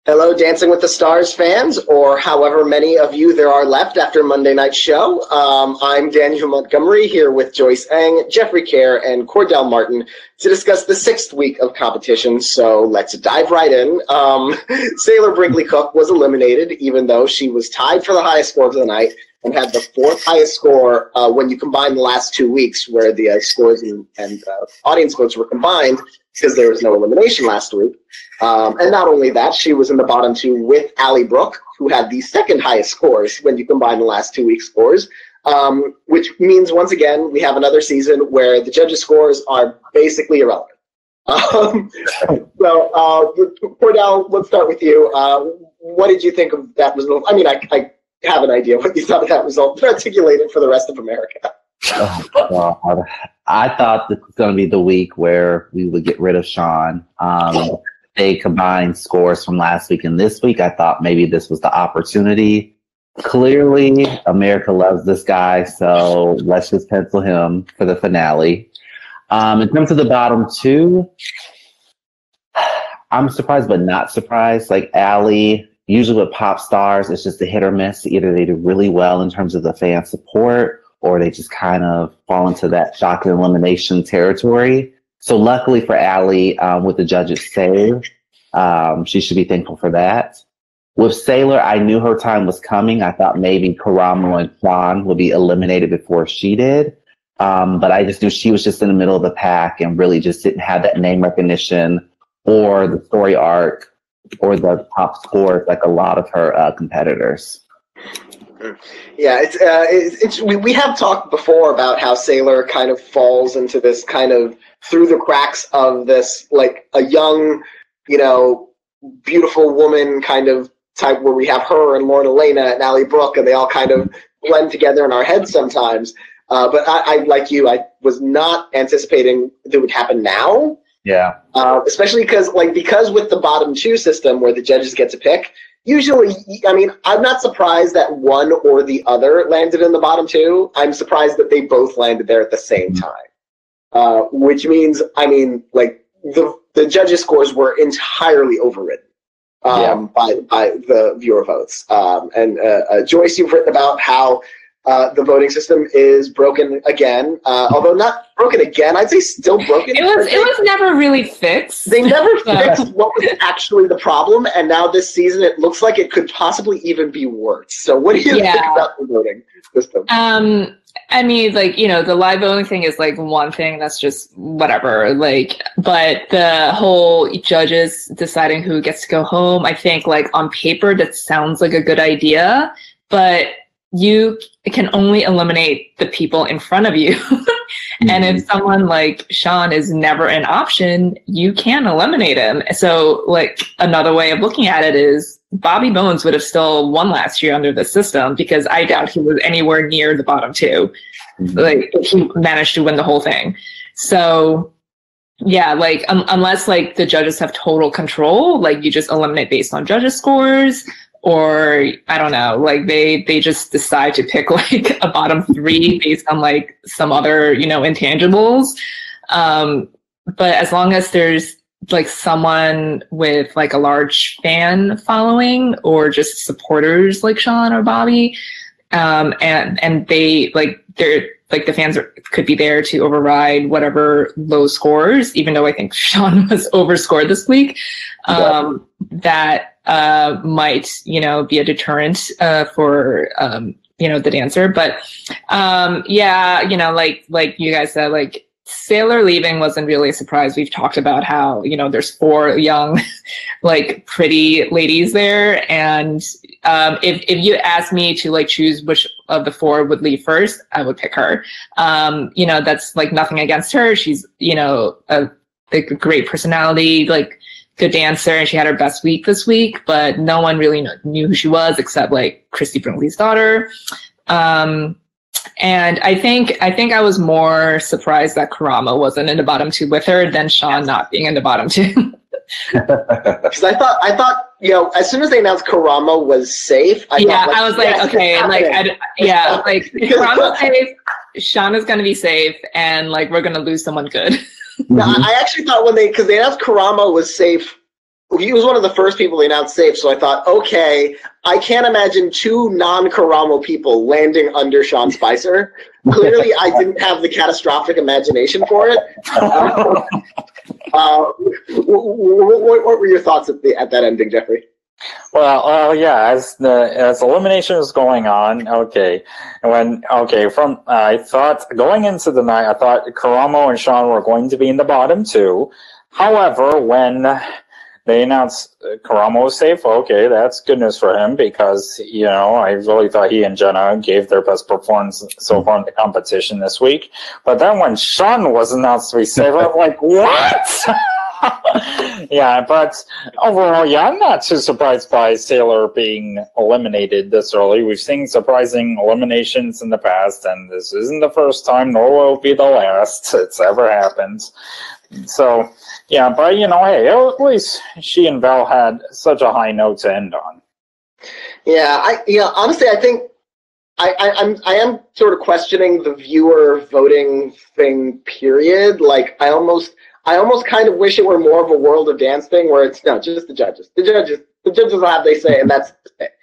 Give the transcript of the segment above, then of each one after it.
Hello, Dancing with the Stars fans, or however many of you there are left after Monday night's show. I'm Daniel Montgomery here with Joyce Eng, Jeffrey Kare, and Cordell Martin to discuss the 6th week of competition, so let's dive right in. Sailor Brinkley-Cook was eliminated, even though she was tied for the highest score of the night and had the 4th highest score when you combine the last 2 weeks where the scores and audience votes were combined, because there was no elimination last week. And not only that, she was in the bottom 2 with Allie Brooke, who had the 2nd highest scores when you combine the last 2 weeks' scores, which means, once again, we have another season where the judges' scores are basically irrelevant. Cordell, let's start with you. What did you think of that result? I mean, I have an idea what you thought of that result, but articulate it for the rest of America. Oh, God. I thought this was going to be the week where we would get rid of Sean. They combined scores from last week and this week. I thought maybe this was the opportunity. Clearly, America loves this guy, so let's just pencil him for the finale. In terms of the bottom 2, I'm surprised but not surprised. Like Allie, usually with pop stars, it's just a hit or miss. Either they do really well in terms of the fan support, or they just kind of fall into that shock and elimination territory. So luckily for Allie, with the judges' save, she should be thankful for that. With Sailor, I knew her time was coming. I thought maybe Karamo and Sean would be eliminated before she did. But I just knew she was just in the middle of the pack and really just didn't have that name recognition or the story arc or the top scores like a lot of her competitors. Yeah, we have talked before about how Sailor kind of falls into this kind of through the cracks of this, like a young, beautiful woman kind of type where we have her and Lauren Elena and Allie Brooke, and they all kind of blend together in our heads sometimes. But I like you, I was not anticipating that would happen now. Yeah. Especially because with the bottom 2 system where the judges get to pick, usually, I mean, I'm not surprised that one or the other landed in the bottom 2. I'm surprised that they both landed there at the same time. Which means, I mean, like, the judges' scores were entirely overridden by the viewer votes. And Joyce, you've written about how the voting system is broken again, although not broken again. I'd say still broken. It was never really fixed. They never fixed what was actually the problem, and now this season it looks like it could possibly even be worse. So what do you think about the voting system? I mean, the live voting thing is like one thing that's just whatever, but the whole judges deciding who gets to go home, I think on paper that sounds like a good idea, but you can only eliminate the people in front of you. And if someone like Sean is never an option, you can't eliminate him. So another way of looking at it is Bobby Bones would have still won last year under the system, because I doubt he was anywhere near the bottom 2. If he managed to win the whole thing. So yeah, unless the judges have total control, you just eliminate based on judges' scores. Or I don't know, they just decide to pick a bottom 3 based on some other, intangibles. But as long as there's someone with a large fan following or just supporters like Sean or Bobby, and they they're the fans could be there to override whatever low scores, even though I think Sean was overscored this week. That might, be a deterrent for, the dancer. But, like you guys said, Sailor leaving wasn't really a surprise. We've talked about how, there's 4 young, pretty ladies there. And if you asked me to choose which of the 4 would leave first, I would pick her. That's nothing against her. She's, a great personality, good dancer, and she had her best week this week, but no one really knew who she was except Christy Brinkley's daughter. And I think I was more surprised that Karamo wasn't in the bottom 2 with her than Sean not being in the bottom 2. Because I thought, as soon as they announced Karamo was safe, I was okay, Karamo's safe, Sean is going to be safe, and we're going to lose someone good. No, I actually thought because they announced Karamo was safe he was one of the first people to announce safe, so I thought, okay, I can't imagine two non-Karamo people landing under Sean Spicer. Clearly, I didn't have the catastrophic imagination for it. What were your thoughts at that ending, Jeffrey? Well, yeah, as elimination was going on, I thought going into the night, I thought Karamo and Sean were going to be in the bottom two. However, when they announced Karamo was safe, okay, that's good news for him because, I really thought he and Jenna gave their best performance so far in the competition this week. But then when Sean was announced to be safe, I was like, what? Yeah, but overall, yeah, I'm not too surprised by Sailor being eliminated this early. We've seen surprising eliminations in the past, and this isn't the first time, nor will it be the last it's ever happened. So, yeah, but, hey, at least she and Val had such a high note to end on. Yeah, honestly, I think I am sort of questioning the viewer voting thing, period. Like, I almost kind of wish it were more of a World of Dance thing where it's, no, just the judges. The judges will have they say, and that's it.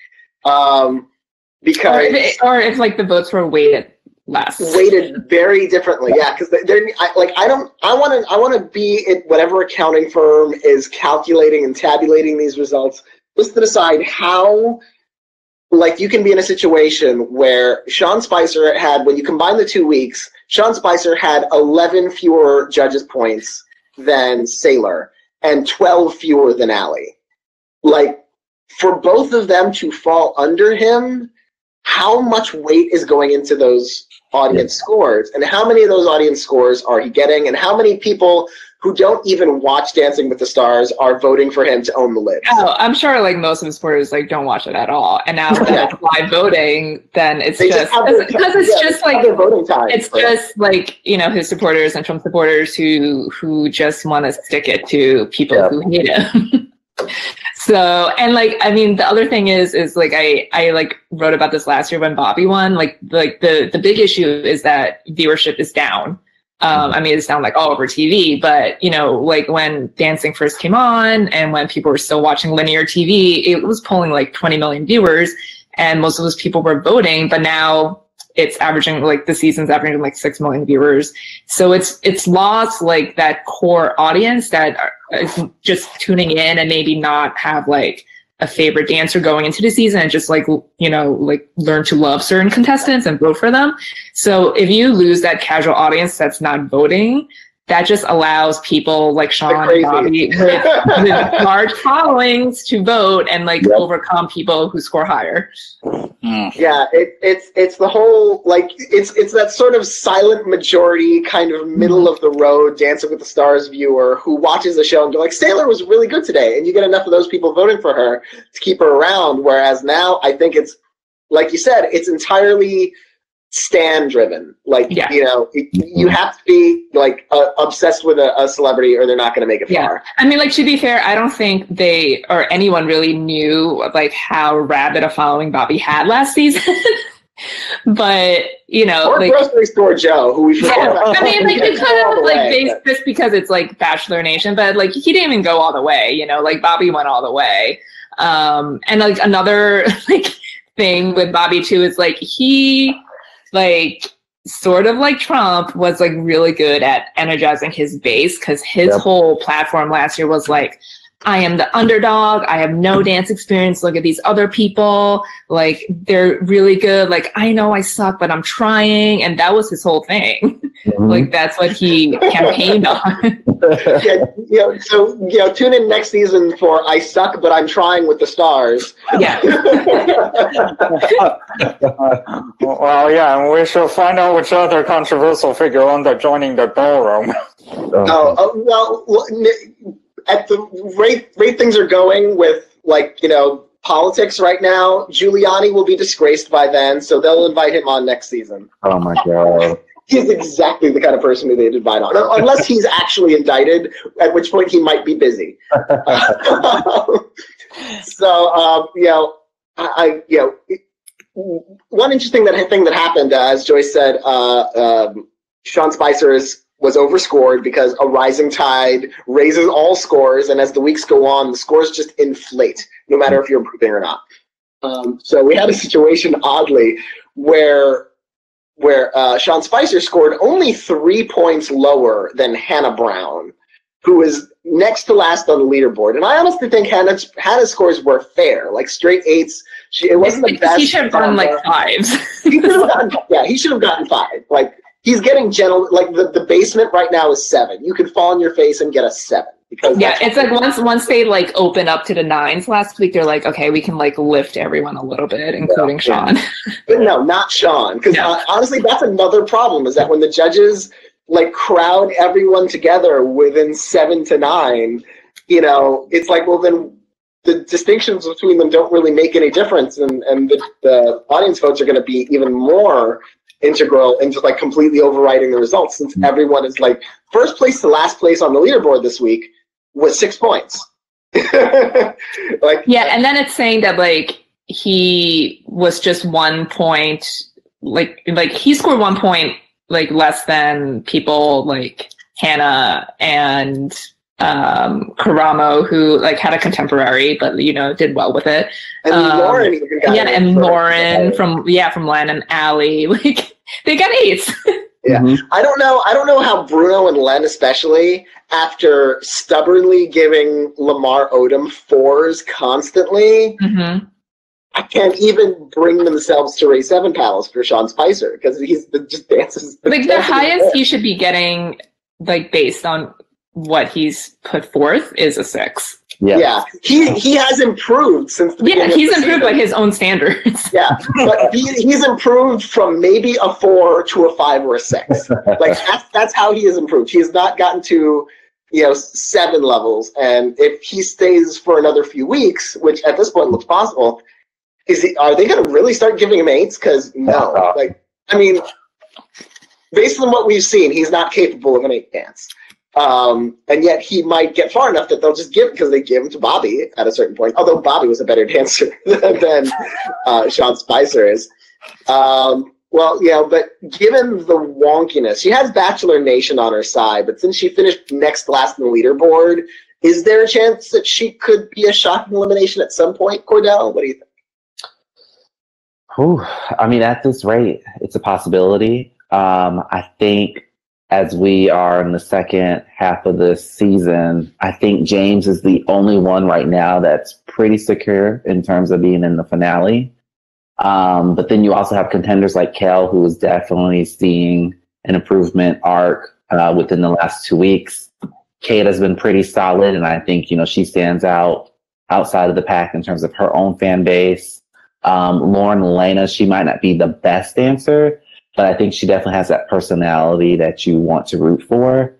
Because... Or if the votes were weighted less. Weighted very differently, yeah, because I want to be at whatever accounting firm is calculating and tabulating these results, just to decide how, you can be in a situation where Sean Spicer had, when you combine the 2 weeks, Sean Spicer had 11 fewer judges' points than Sailor and 12 fewer than Allie. For both of them to fall under him, how much weight is going into those audience scores, and how many of those audience scores are he getting, and how many people who don't even watch Dancing with the Stars are voting for him to own the lid? Oh, I'm sure most of the supporters don't watch it at all, and now that it's live voting, then it's their voting time. It's just his supporters and Trump supporters who just want to stick it to people who hate him. So, and the other thing is I wrote about this last year when Bobby won. The big issue is that viewership is down. It's down all over TV, but when Dancing first came on and when people were still watching linear TV, it was pulling 20 million viewers, and most of those people were voting. But now it's averaging the season's averaging 6 million viewers. So it's lost that core audience that is just tuning in and maybe not have a favorite dancer going into the season and just learn to love certain contestants and vote for them. So if you lose that casual audience that's not voting, that just allows people like Sean and Bobby with large followings to vote and overcome people who score higher. Yeah, it's the whole it's that sort of silent majority kind of middle of the road Dancing with the Stars viewer who watches the show and go Sailor was really good today, and you get enough of those people voting for her to keep her around. Whereas now I think it's like you said, it's entirely stan driven. You have to be obsessed with a celebrity or they're not going to make it far. To be fair, I don't think they or anyone really knew how rabid a following Bobby had last season. But or Grocery Store Joe, who we forgot about. They could have based this because it's Bachelor Nation, but he didn't even go all the way. Bobby went all the way. And another thing with Bobby too is he sort of like Trump was really good at energizing his base, because his whole platform last year was I am the underdog. I have no dance experience. Look at these other people. They're really good. I know I suck, but I'm trying. And that was his whole thing. Mm-hmm. That's what he campaigned on. So tune in next season for I Suck, But I'm Trying with the Stars. Yeah. Well, yeah, and we shall find out which other controversial figure ended up joining the ballroom. At the rate things are going with politics right now, Giuliani will be disgraced by then, so they'll invite him on next season. Oh my God. He's exactly the kind of person who they'd invite on, unless he's actually indicted, at which point he might be busy. One interesting thing that happened, as Joyce said, Sean Spicer is was overscored because a rising tide raises all scores, and as the weeks go on, the scores just inflate, no matter if you're improving or not. So we had a situation, oddly, where Sean Spicer scored only 3 points lower than Hannah Brown, who was next to last on the leaderboard. And I honestly think Hannah's scores were fair, like straight 8s. It wasn't the best. He should have gotten like 5s. He should have gotten 5. Like, he's getting like the basement right now is 7. You could fall on your face and get a 7. Because it's like once they like open up to the 9s last week, they're like, okay, we can like lift everyone a little bit, including Sean. But no, not Sean. Because honestly, that's another problem, is that when the judges like crowd everyone together within 7 to 9, it's like, well, then the distinctions between them don't really make any difference, and the audience votes are going to be even more integral into like completely overriding the results, since everyone is like first place to last place on the leaderboard this week was 6 points. And then it's saying that like he was just 1 point, like he scored 1 point like less than people like Hannah and Karamo, who like had a contemporary but did well with it. And Lauren even got and Lauren from Len and Allie, like they got 8s. Yeah. Mm-hmm. I don't know how Bruno and Len, especially after stubbornly giving Lamar Odom 4s constantly, I can't even bring themselves to raise 7 paddles for Sean Spicer, because he's just dances. Like the highest he should be getting, like based on what he's put forth, is a 6. Yeah. He has improved since the beginning. He's improved by his own standards. Yeah, but he's improved from maybe a 4 to a 5 or a 6. Like that's how he has improved. He has not gotten to 7 levels, and if he stays for another few weeks, which at this point looks possible, are they going to really start giving him 8s? Because no, based on what we've seen, he's not capable of an 8 dance. And yet he might get far enough that they'll just give, because they give him to Bobby at a certain point, although Bobby was a better dancer than Sean Spicer is. But given the wonkiness, she has Bachelor Nation on her side, but since she finished next last in the leaderboard, is there a chance that she could be a shocking elimination at some point, Cordell? What do you think? At this rate, it's a possibility. I think as we are in the second half of this season, I think James is the only one right now that's pretty secure in terms of being in the finale. But then you also have contenders like Kel, who is definitely seeing an improvement arc within the last 2 weeks. Kate has been pretty solid, and I think, she stands out outside of the pack in terms of her own fan base. Lauren Elena, she might not be the best dancer, but I think she definitely has that personality that you want to root for.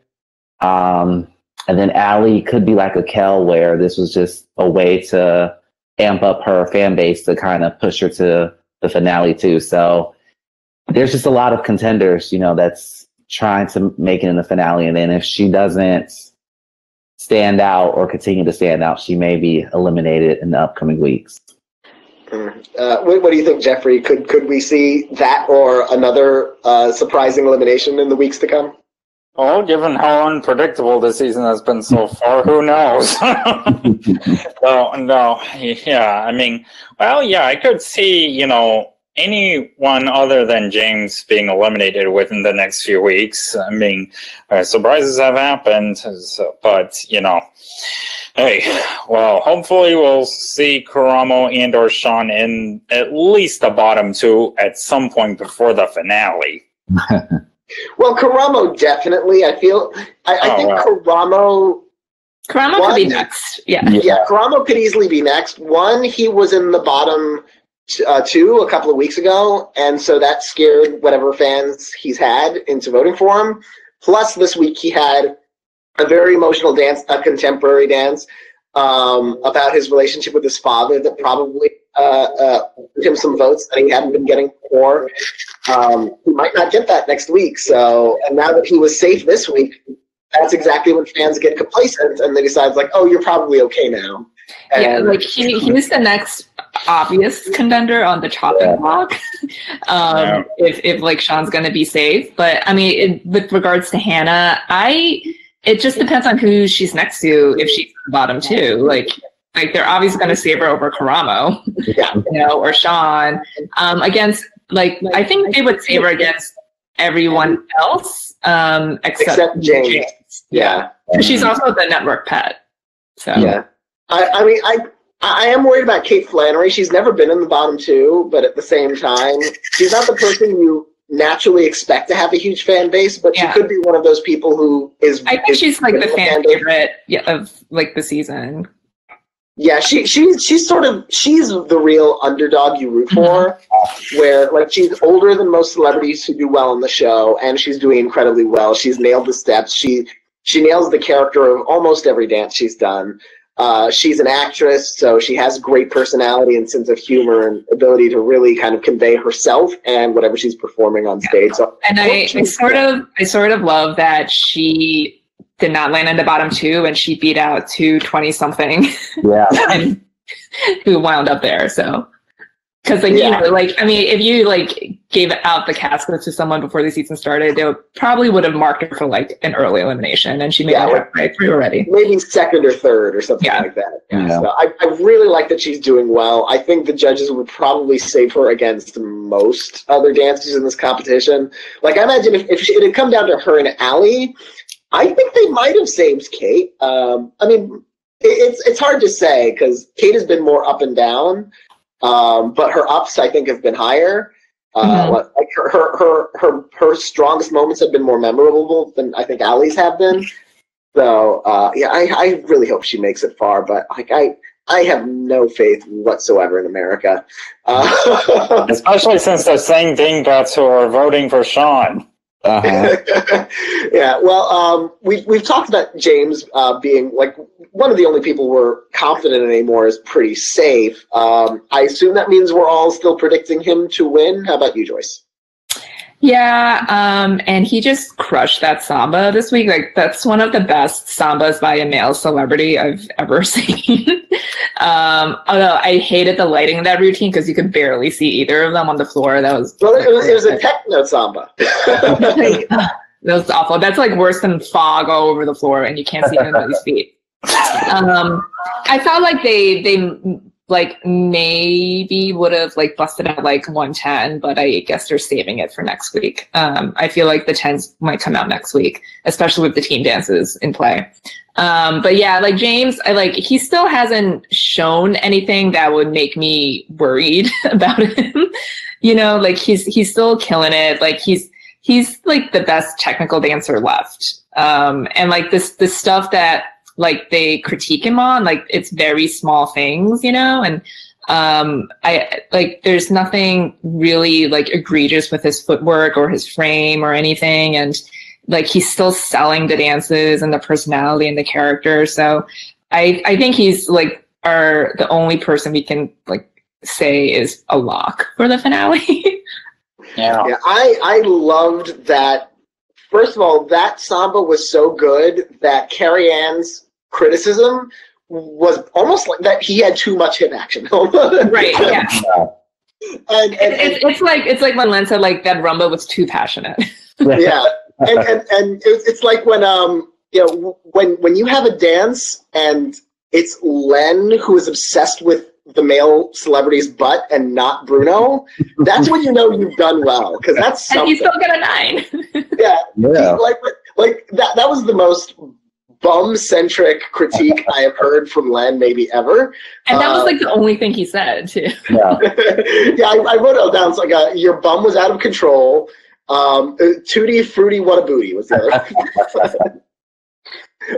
And then Allie could be like a Kel, where this was just a way to amp up her fan base to kind of push her to the finale too. So there's just a lot of contenders, that's trying to make it in the finale. And then if she doesn't stand out or continue to stand out, she may be eliminated in the upcoming weeks. What do you think, Jeffrey? Could we see that or another surprising elimination in the weeks to come? Oh, given how unpredictable this season has been so far, who knows? No. Yeah. I could see, anyone other than James being eliminated within the next few weeks. Surprises have happened, but, hey, well, hopefully we'll see Karamo and or Sean in at least the bottom 2 at some point before the finale. Well, Karamo definitely. I think Karamo could be next. Yeah, Karamo could easily be next. One, he was in the bottom 2 a couple of weeks ago, and so that scared whatever fans he's had into voting for him. Plus, this week he had a very emotional dance, a contemporary dance, about his relationship with his father that probably gave him some votes that he hadn't been getting before. He might not get that next week. So, and now that he was safe this week, that's exactly when fans get complacent and they decide, like, oh, you're probably okay now. And he's the next obvious contender on the chopping block. If like Sean's going to be safe, but I mean, with regards to Hannah, it just depends on who she's next to. If she's the bottom two, like they're obviously going to save her over Karamo, or Sean. Against I think they would save her against everyone else, except James. Yeah, she's also the network pet. So yeah, I am worried about Kate Flannery. She's never been in the bottom two, but at the same time, she's not the person you naturally expect to have a huge fan base, but she could be one of those people who is. I think she's like the fan favorite of like the season. Yeah, she's the real underdog you root for, where like she's older than most celebrities who do well on the show, and she's doing incredibly well. She's nailed the steps. She nails the character of almost every dance she's done. She's an actress, so she has great personality and sense of humor and ability to really kind of convey herself and whatever she's performing on stage. So, and I sort of love that she did not land in the bottom two, and she beat out 220-something. Yeah, who wound up there. So, because if you gave out the casket to someone before the season started, they probably would have marked her for like an early elimination, and she made it right through already. Maybe second or third or something like that. Yeah. So I really like that she's doing well. I think the judges would probably save her against most other dancers in this competition. Like I imagine if it had come down to her and Allie, I think they might have saved Kate. I mean, it's hard to say because Kate has been more up and down, but her ups I think have been higher. Like her strongest moments have been more memorable than I think Allie's have been. So I really hope she makes it far, but I have no faith whatsoever in America, especially since the same dingbats who are voting for Sean. Yeah, well, we've talked about James being like one of the only people we're confident in anymore is pretty safe. I assume that means we're all still predicting him to win. How about you, Joyce? Yeah, and he just crushed that samba this week. Like that's one of the best sambas by a male celebrity I've ever seen. Although I hated the lighting in that routine because you could barely see either of them on the floor. That was it was a techno samba. That was awful. That's like worse than fog all over the floor, and you can't see anybody's feet. I felt like they like maybe would have like busted out like 110, but I guess they're saving it for next week. I feel like the 10s might come out next week, especially with the team dances in play. But yeah, like James, he still hasn't shown anything that would make me worried about him. Like he's still killing it. Like he's like the best technical dancer left. And like this stuff that like they critique him on, like it's very small things, and I like there's nothing really like egregious with his footwork or his frame or anything, and like he's still selling the dances and the personality and the character. So I think he's like the only person we can like say is a lock for the finale. Yeah, I loved that. First of all, that samba was so good that Kare Ann's criticism was almost like that he had too much hip action. Right, yeah. And it's like when Len said like that rumba was too passionate. Yeah. And it's like when when you have a dance and it's Len who is obsessed with the male celebrity's butt and not Bruno, that's when you know you've done well, because that's something. And you still get a 9. Yeah. Like that was the most bum-centric critique I have heard from Len maybe ever. And that was like the only thing he said too. Yeah. Yeah, I wrote it down. It's like your bum was out of control. Tootie Fruity What a Booty was the other.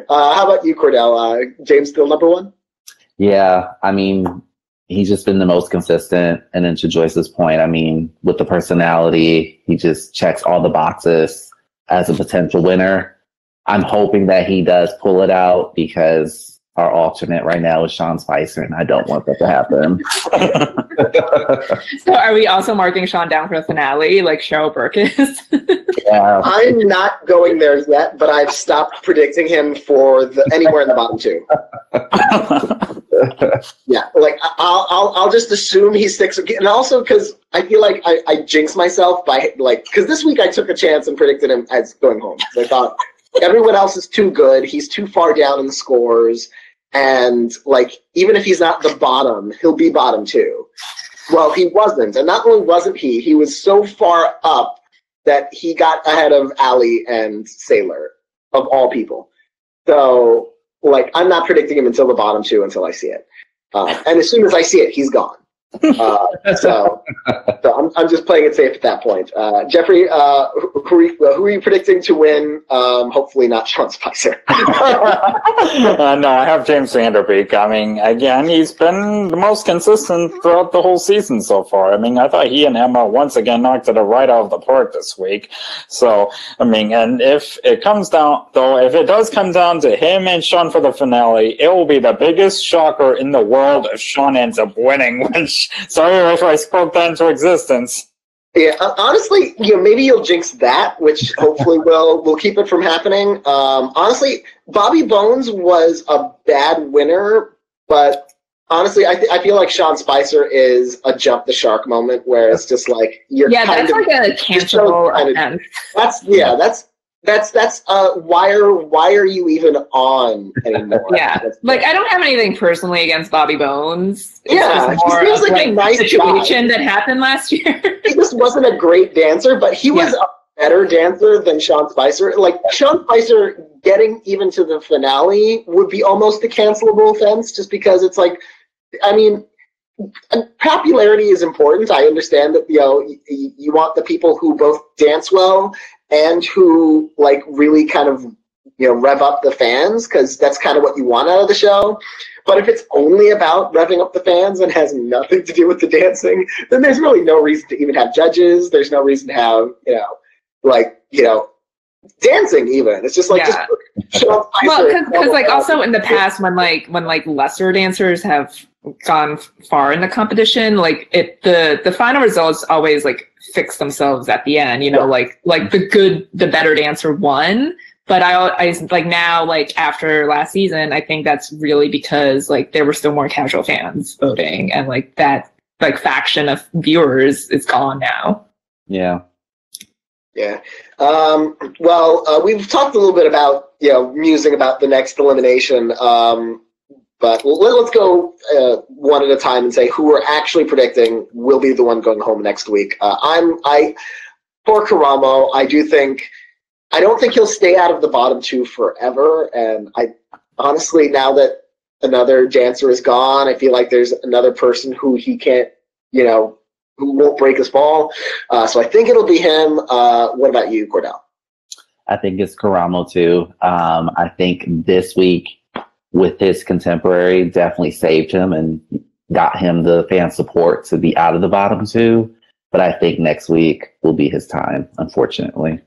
How about you, Cordell? James still number 1? Yeah, I mean, he's just been the most consistent. And then to Joyce's point, I mean, with the personality, he just checks all the boxes as a potential winner. I'm hoping that he does pull it out because our alternate right now is Sean Spicer, and I don't want that to happen. So are we also marking Sean down for the finale, like Cheryl Burke is? Yeah. I'm not going there yet, but I've stopped predicting him for anywhere in the bottom two. Yeah, like I'll just assume he sticks, and also because I feel like I jinx myself by because this week I took a chance and predicted him as going home. So I thought everyone else is too good. He's too far down in the scores, and even if he's not the bottom, he'll be bottom two. Well, he wasn't, and not only wasn't he was so far up that he got ahead of Allie and Sailor, of all people. So, I'm not predicting him until the bottom two until I see it. And as soon as I see it, he's gone. So I'm just playing it safe at that point. Jeffrey, who are you predicting to win? Hopefully not Sean Spicer. No, I have James Vanderbeek. I mean, again, he's been the most consistent throughout the whole season so far. I mean, I thought he and Emma once again knocked it right out of the park this week. So, I mean, and if it does come down to him and Sean for the finale, it will be the biggest shocker in the world if Sean ends up winning, which, sorry if I spoke that into existence. Yeah, honestly, maybe you'll jinx that, which hopefully will keep it from happening. Honestly, Bobby Bones was a bad winner, but honestly, I feel like Sean Spicer is a jump the shark moment where it's just you're that's like a cancelable event. That's why are you even on anymore? Yeah, I don't have anything personally against Bobby Bones. It's yeah, just more he seems like a nice situation guy. That happened last year. He just wasn't a great dancer, but he was a better dancer than Sean Spicer. Sean Spicer getting even to the finale would be almost a cancelable offense, just because it's popularity is important. I understand that you want the people who both dance well and who really kind of rev up the fans, because that's kind of what you want out of the show. But if it's only about revving up the fans and has nothing to do with the dancing, then there's really no reason to even have judges. There's no reason to have dancing even. It's just just show because also in the past when lesser dancers have gone far in the competition, the final results always fix themselves at the end, the better dancer won. But I now after last season, I think that's really because there were still more casual fans voting, and that faction of viewers is gone now. Yeah. Yeah. We've talked a little bit about musing about the next elimination. But let's go one at a time and say who we're actually predicting will be the one going home next week. For Karamo, I don't think he'll stay out of the bottom two forever. And I honestly, now that another dancer is gone, I feel like there's another person who he can't, who won't break his fall. So I think it'll be him. What about you, Cordell? I think it's Karamo too. I think this week, with his contemporary, definitely saved him and got him the fan support to be out of the bottom two. But I think next week will be his time, unfortunately.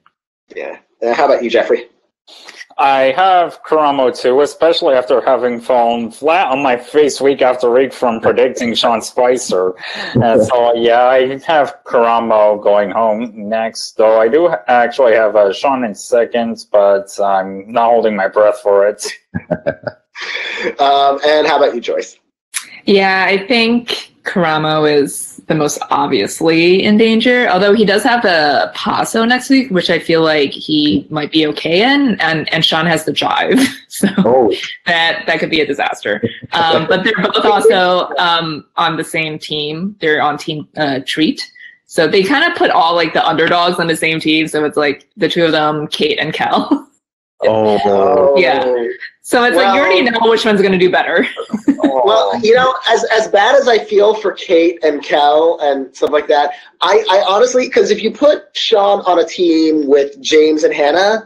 Yeah. How about you, Jeffrey? I have Karamo too, especially after having fallen flat on my face week after week from predicting Sean Spicer. And so, I have Karamo going home next, though I do actually have Sean in second, but I'm not holding my breath for it. And how about you, Joyce? Yeah, I think Karamo is the most obviously in danger, although he does have the Paso next week, which I feel like he might be okay in, and Sean has the Jive, so that could be a disaster. But they're both also on the same team. They're on Team Treat, so they kind of put all the underdogs on the same team, so it's the two of them, Kate and Kel. Yeah. So it's you already know which one's going to do better. Well, as bad as I feel for Kate and Kel and stuff like that, I honestly, because if you put Sean on a team with James and Hannah,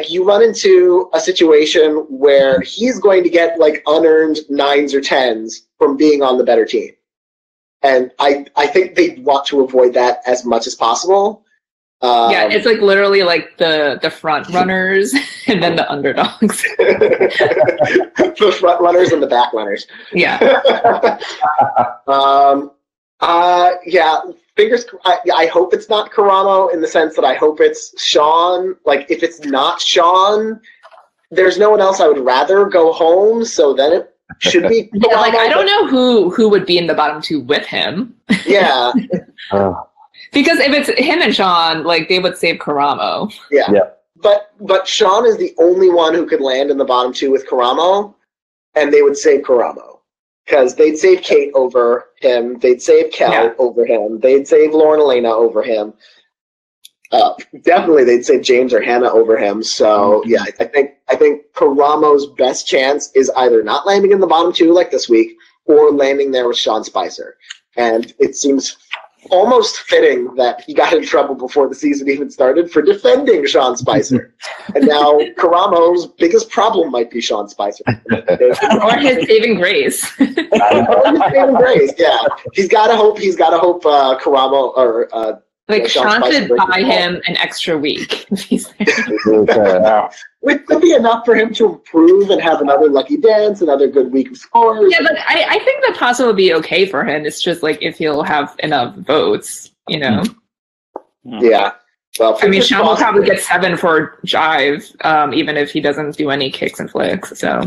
you run into a situation where he's going to get unearned 9s or 10s from being on the better team. And I think they want to avoid that as much as possible. It's literally the front runners and then the underdogs. The front runners and the back runners. Yeah. Yeah, I hope it's not Karamo in the sense that I hope it's Sean. Like, if it's not Sean, there's no one else I would rather go home, so then it should be Karamo. Yeah, like, I don't know who would be in the bottom two with him. Yeah. Because if it's him and Sean, like, they would save Karamo. Yeah. But Sean is the only one who could land in the bottom two with Karamo, and they would save Karamo. Because they'd save Kate over him, they'd save Kel over him, they'd save Lauren Elena over him. Definitely, they'd save James or Hannah over him. So yeah, I think Karamo's best chance is either not landing in the bottom two like this week, or landing there with Sean Spicer. And it seems almost fitting that he got in trouble before the season even started for defending Sean Spicer. And now Karamo's biggest problem might be Sean Spicer. Or his saving grace. Saving grace, yeah. He's gotta hope Karamo or like Sean should buy him an extra week. Which could be enough for him to improve and have another lucky dance, another good week of scores. Yeah, but I think the pasta would be okay for him. It's just like if he'll have enough votes, you know. Yeah. Well, I mean, Sean will probably get 7 for Jive, even if he doesn't do any kicks and flicks. So,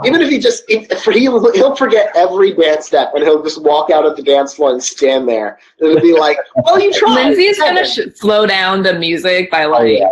even if he'll forget every dance step, and he'll just walk out of the dance floor and stand there. It'll be like, "Well, you tried." Lindsay's gonna slow down the music by like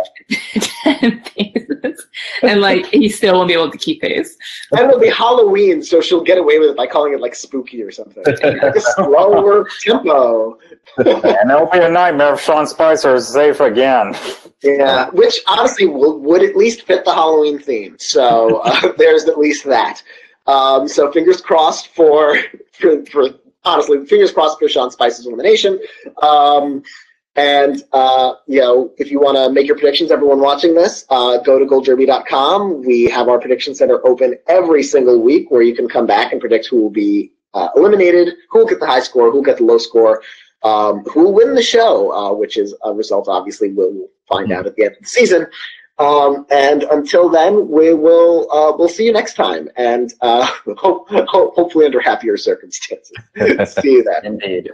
10 paces, and like he still won't be able to keep pace. And it'll be Halloween, so she'll get away with it by calling it like spooky or something, like a slower tempo. And it'll be a nightmare if Sean Spicer is safe again. Yeah, which honestly would at least fit the Halloween theme. So there's at least that. So fingers crossed for honestly, fingers crossed for Sean Spicer's elimination. And if you want to make your predictions, everyone watching this, go to goldderby.com. We have our prediction center open every single week, where you can come back and predict who will be eliminated, who will get the high score, who will get the low score. Who will win the show, which is a result, obviously, we'll find out at the end of the season. And until then, we'll see you next time, and hopefully under happier circumstances. See you then. Indeed.